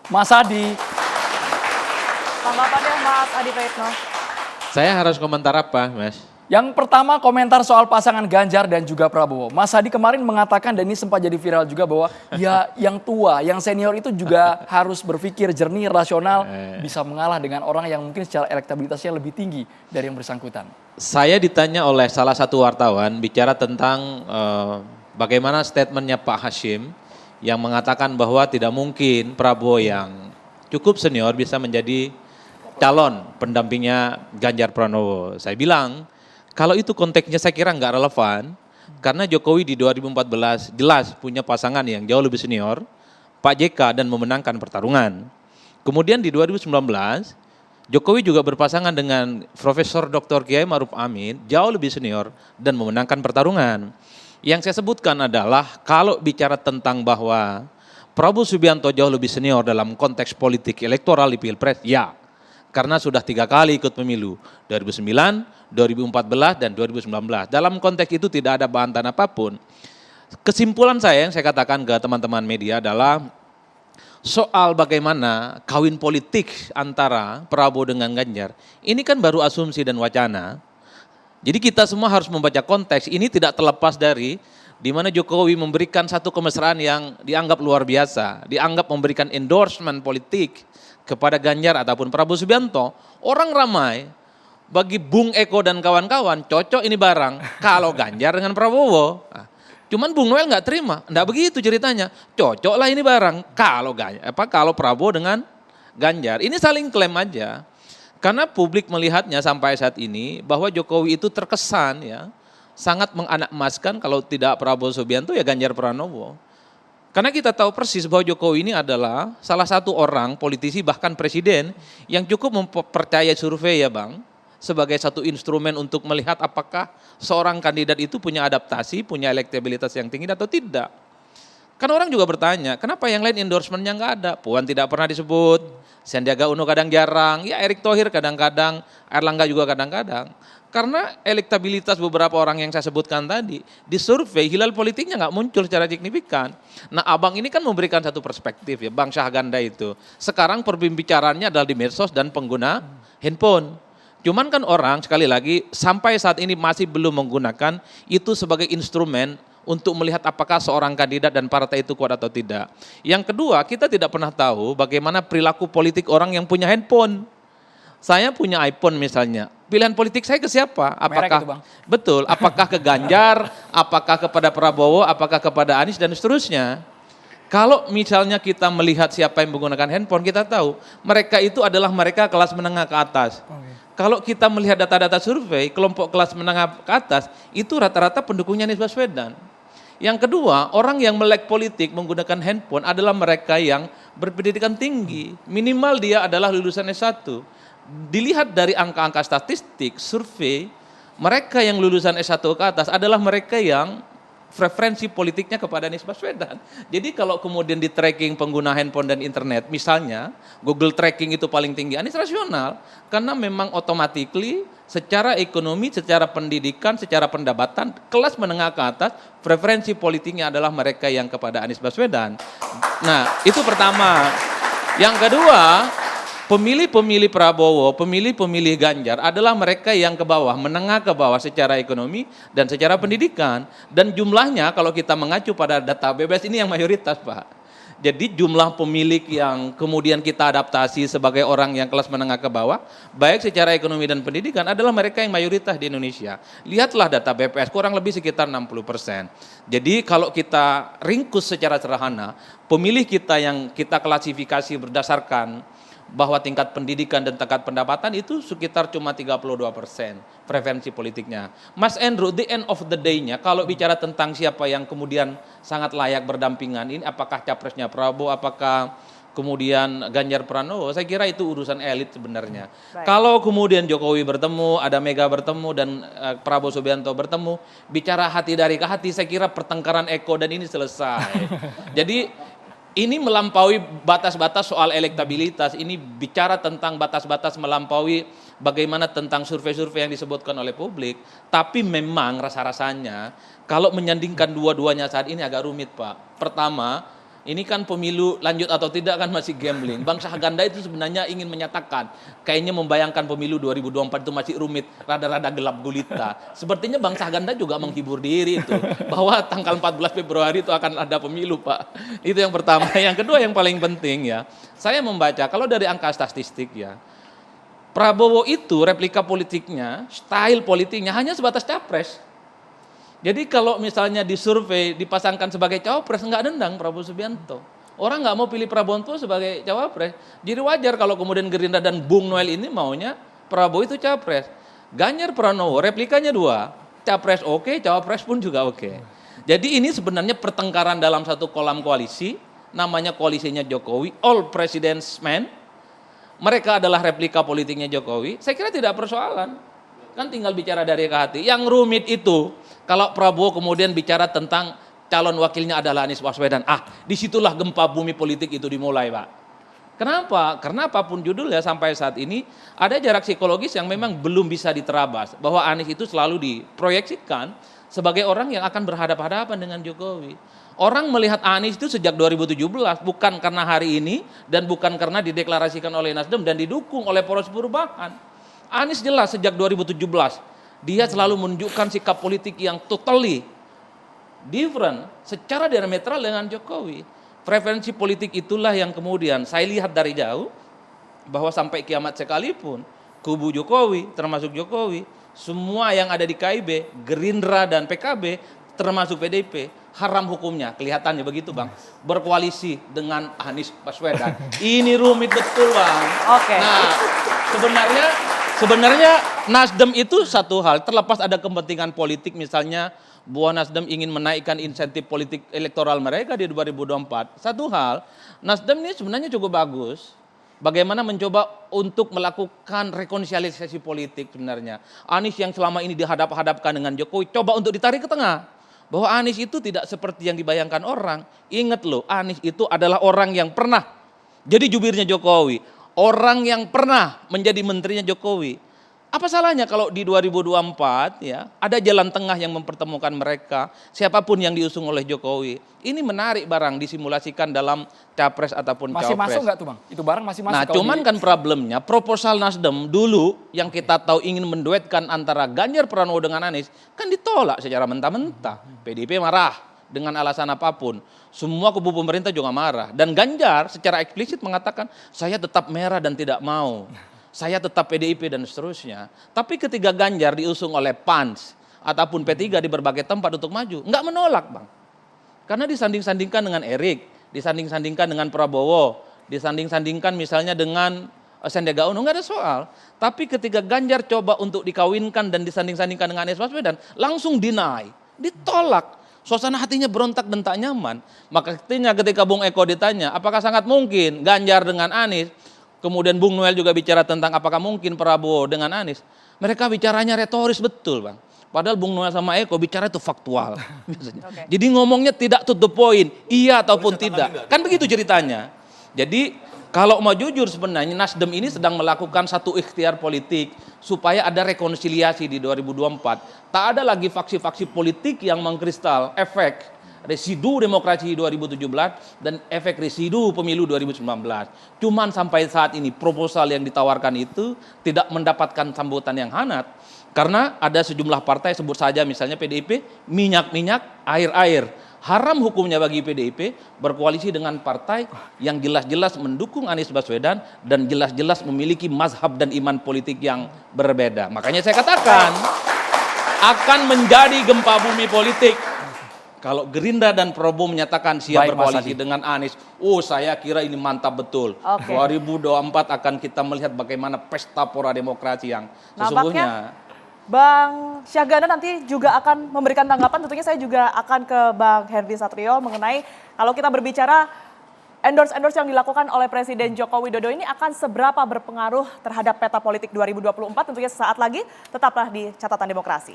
Mas Adi. Tanggapannya Mas Adi Praetno. Saya harus komentar apa, Mas? Yang pertama komentar soal pasangan Ganjar dan juga Prabowo. Mas Adi kemarin mengatakan dan ini sempat jadi viral juga bahwa ya yang tua, yang senior itu juga harus berpikir jernih, rasional, bisa mengalah dengan orang yang mungkin secara elektabilitasnya lebih tinggi dari yang bersangkutan. Saya ditanya oleh salah satu wartawan bicara tentang bagaimana statementnya Pak Hashim yang mengatakan bahwa tidak mungkin Prabowo yang cukup senior bisa menjadi calon pendampingnya Ganjar Pranowo. Saya bilang, kalau itu konteksnya saya kira nggak relevan, karena Jokowi di 2014 jelas punya pasangan yang jauh lebih senior, Pak JK, dan memenangkan pertarungan. Kemudian di 2019, Jokowi juga berpasangan dengan Profesor Dr. Kiai Maruf Amin, jauh lebih senior dan memenangkan pertarungan. Yang saya sebutkan adalah kalau bicara tentang bahwa Prabowo Subianto jauh lebih senior dalam konteks politik elektoral di Pilpres, ya. Karena sudah 3 kali ikut pemilu, 2009, 2014, dan 2019. Dalam konteks itu tidak ada bantahan apapun. Kesimpulan saya yang saya katakan ke teman-teman media adalah soal bagaimana kawin politik antara Prabowo dengan Ganjar, ini kan baru asumsi dan wacana. Jadi kita semua harus membaca konteks, ini tidak terlepas dari di mana Jokowi memberikan satu kemesraan yang dianggap luar biasa, dianggap memberikan endorsement politik kepada Ganjar ataupun Prabowo Subianto. Orang ramai, bagi Bung Eko dan kawan-kawan cocok ini barang kalau Ganjar dengan Prabowo. Cuman Bung Noel nggak terima, enggak begitu ceritanya. Cocoklah ini barang kalau Prabowo dengan Ganjar. Ini saling klaim aja. Karena publik melihatnya sampai saat ini bahwa Jokowi itu terkesan ya sangat menganakmaskan kalau tidak Prabowo Subianto ya Ganjar Pranowo. Karena kita tahu persis bahwa Jokowi ini adalah salah satu orang politisi bahkan presiden yang cukup mempercayai survei ya Bang, sebagai satu instrumen untuk melihat apakah seorang kandidat itu punya adaptasi, punya elektabilitas yang tinggi atau tidak. Kan orang juga bertanya, kenapa yang lain endorsementnya nggak ada? Puan tidak pernah disebut, Sandiaga Uno kadang jarang, ya Erick Thohir kadang-kadang, Erlangga juga kadang-kadang. Karena elektabilitas beberapa orang yang saya sebutkan tadi, di survei hilal politiknya nggak muncul secara signifikan. Nah abang ini kan memberikan satu perspektif ya, Bang Syahganda itu. Sekarang perbincangannya adalah di medsos dan pengguna handphone. Cuman kan orang sekali lagi sampai saat ini masih belum menggunakan itu sebagai instrumen untuk melihat apakah seorang kandidat dan partai itu kuat atau tidak. Yang kedua, kita tidak pernah tahu bagaimana perilaku politik orang yang punya handphone. Saya punya iPhone misalnya, pilihan politik saya ke siapa? Apakah itu, Bang. betul? Apakah ke Ganjar? Apakah kepada Prabowo? Apakah kepada Anies dan seterusnya? Kalau misalnya kita melihat siapa yang menggunakan handphone, kita tahu mereka itu adalah mereka kelas menengah ke atas. Kalau kita melihat data-data survei, kelompok kelas menengah ke atas itu rata-rata pendukungnya Anies Baswedan. Yang kedua, orang yang melek politik menggunakan handphone adalah mereka yang berpendidikan tinggi. Minimal dia adalah lulusan S1. Dilihat dari angka-angka statistik, survei, mereka yang lulusan S1 ke atas adalah mereka yang preferensi politiknya kepada Anies Baswedan. Jadi kalau kemudian di tracking pengguna handphone dan internet, misalnya Google tracking itu paling tinggi, Anies rasional. Karena memang automatically secara ekonomi, secara pendidikan, secara pendapatan, kelas menengah ke atas, preferensi politiknya adalah mereka yang kepada Anies Baswedan. Nah itu pertama. Yang kedua, pemilih-pemilih Prabowo, pemilih-pemilih Ganjar adalah mereka yang ke bawah, menengah ke bawah secara ekonomi dan secara pendidikan. Dan jumlahnya kalau kita mengacu pada data BBS ini yang mayoritas Pak. Jadi jumlah pemilih yang kemudian kita adaptasi sebagai orang yang kelas menengah ke bawah, baik secara ekonomi dan pendidikan adalah mereka yang mayoritas di Indonesia. Lihatlah data BPS, kurang lebih sekitar 60%. Jadi kalau kita ringkus secara sederhana, pemilih kita yang kita klasifikasi berdasarkan bahwa tingkat pendidikan dan tingkat pendapatan itu sekitar cuma 32% preferensi politiknya. Mas Andrew, the end of the day-nya, kalau bicara tentang siapa yang kemudian sangat layak berdampingan, ini apakah capresnya Prabowo, apakah kemudian Ganjar Pranowo, saya kira itu urusan elit sebenarnya. Kalau kemudian Jokowi bertemu, ada Mega bertemu, dan Prabowo Subianto bertemu, bicara hati dari ke hati, saya kira pertengkaran Eko dan ini selesai. Jadi ini melampaui batas-batas soal elektabilitas, ini bicara tentang batas-batas melampaui bagaimana tentang survei-survei yang disebutkan oleh publik. Tapi memang rasa-rasanya kalau menyandingkan dua-duanya saat ini agak rumit Pak. Pertama, Ini kan pemilu lanjut atau tidak kan masih gambling. Bang Syahganda itu sebenarnya ingin menyatakan, kayaknya membayangkan pemilu 2024 itu masih rumit, rada-rada gelap gulita. Sepertinya Bang Syahganda juga menghibur diri itu, bahwa tanggal 14 Februari itu akan ada pemilu, Pak. Itu yang pertama. Yang kedua yang paling penting ya, saya membaca kalau dari angka statistik ya, Prabowo itu replika politiknya, style politiknya hanya sebatas capres. Jadi kalau misalnya disurvei, dipasangkan sebagai cawapres, nggak nendang Prabowo Subianto. Orang nggak mau pilih Prabowo sebagai cawapres. Jadi wajar kalau kemudian Gerindra dan Bung Noel ini maunya Prabowo itu cawapres. Ganjar Pranowo replikanya 2, capres oke, cawapres pun juga oke. Jadi ini sebenarnya pertengkaran dalam satu kolam koalisi, namanya koalisinya Jokowi, all president's men. Mereka adalah replika politiknya Jokowi. Saya kira tidak persoalan. Kan tinggal bicara dari ke hati. Yang rumit itu kalau Prabowo kemudian bicara tentang calon wakilnya adalah Anies Baswedan. Disitulah gempa bumi politik itu dimulai, Pak. Kenapa? Karena apapun judulnya sampai saat ini ada jarak psikologis yang memang belum bisa diterabas. Bahwa Anies itu selalu diproyeksikan sebagai orang yang akan berhadapan-hadapan dengan Jokowi. Orang melihat Anies itu sejak 2017, bukan karena hari ini dan bukan karena dideklarasikan oleh Nasdem dan didukung oleh poros perubahan. Anies jelas sejak 2017, dia selalu menunjukkan sikap politik yang totally different, secara diametral dengan Jokowi. Preferensi politik itulah yang kemudian saya lihat dari jauh, bahwa sampai kiamat sekalipun, kubu Jokowi, termasuk Jokowi, semua yang ada di KIB, Gerindra dan PKB, termasuk PDIP, haram hukumnya, kelihatannya begitu Bang, berkoalisi dengan Anies Baswedan. Ini rumit betul Bang. Oke. Nah, sebenarnya Nasdem itu satu hal, terlepas ada kepentingan politik misalnya bahwa Nasdem ingin menaikkan insentif politik elektoral mereka di 2024. Satu hal, Nasdem ini sebenarnya cukup bagus. Bagaimana mencoba untuk melakukan rekonsiliasi politik sebenarnya. Anies yang selama ini dihadap-hadapkan dengan Jokowi, coba untuk ditarik ke tengah. Bahwa Anies itu tidak seperti yang dibayangkan orang. Ingat loh, Anies itu adalah orang yang pernah jadi jubirnya Jokowi. Orang yang pernah menjadi menterinya Jokowi. Apa salahnya kalau di 2024 ya ada jalan tengah yang mempertemukan mereka, siapapun yang diusung oleh Jokowi. Ini menarik barang disimulasikan dalam capres ataupun masih cawapres. Masuk nggak tuh Bang? Itu barang masih masuk. Nah cuman kan problemnya proposal Nasdem dulu yang kita tahu ingin menduetkan antara Ganjar Pranowo dengan Anies kan ditolak secara mentah-mentah. PDIP marah dengan alasan apapun. Semua kubu pemerintah juga marah. Dan Ganjar secara eksplisit mengatakan saya tetap merah dan tidak mau. Saya tetap PDIP dan seterusnya. Tapi ketika Ganjar diusung oleh PAN ataupun P3 di berbagai tempat untuk maju, nggak menolak Bang. Karena disanding-sandingkan dengan Erik, disanding-sandingkan dengan Prabowo, disanding-sandingkan misalnya dengan Sandiaga Uno, nggak ada soal. Tapi ketika Ganjar coba untuk dikawinkan dan disanding-sandingkan dengan Anies Baswedan, langsung deny, ditolak. Suasana hatinya berontak dan tak nyaman. Maka ketika Bung Eko ditanya, apakah sangat mungkin Ganjar dengan Anies, kemudian Bung Noel juga bicara tentang apakah mungkin Prabowo dengan Anies. Mereka bicaranya retoris betul Bang. Padahal Bung Noel sama Eko bicara itu faktual. Okay. Jadi ngomongnya tidak to the point, iya ataupun tidak. Kan begitu ceritanya. Jadi kalau mau jujur sebenarnya Nasdem ini sedang melakukan satu ikhtiar politik supaya ada rekonsiliasi di 2024. Tak ada lagi faksi-faksi politik yang mengkristal efek residu demokrasi 2017 dan efek residu pemilu 2019. Cuman sampai saat ini proposal yang ditawarkan itu tidak mendapatkan sambutan yang hangat. Karena ada sejumlah partai, sebut saja misalnya PDIP, minyak-minyak, air-air. Haram hukumnya bagi PDIP berkoalisi dengan partai yang jelas-jelas mendukung Anies Baswedan dan jelas-jelas memiliki mazhab dan iman politik yang berbeda. Makanya saya katakan akan menjadi gempa bumi politik. Kalau Gerindra dan Prabowo menyatakan siap berkoalisi dengan Anies, saya kira ini mantap betul. Okay. 2024 akan kita melihat bagaimana pesta pora demokrasi yang sesungguhnya. Bang Syahganda nanti juga akan memberikan tanggapan, tentunya saya juga akan ke Bang Henry Satrio mengenai kalau kita berbicara endorse yang dilakukan oleh Presiden Joko Widodo ini akan seberapa berpengaruh terhadap peta politik 2024, tentunya sesaat lagi tetaplah di Catatan Demokrasi.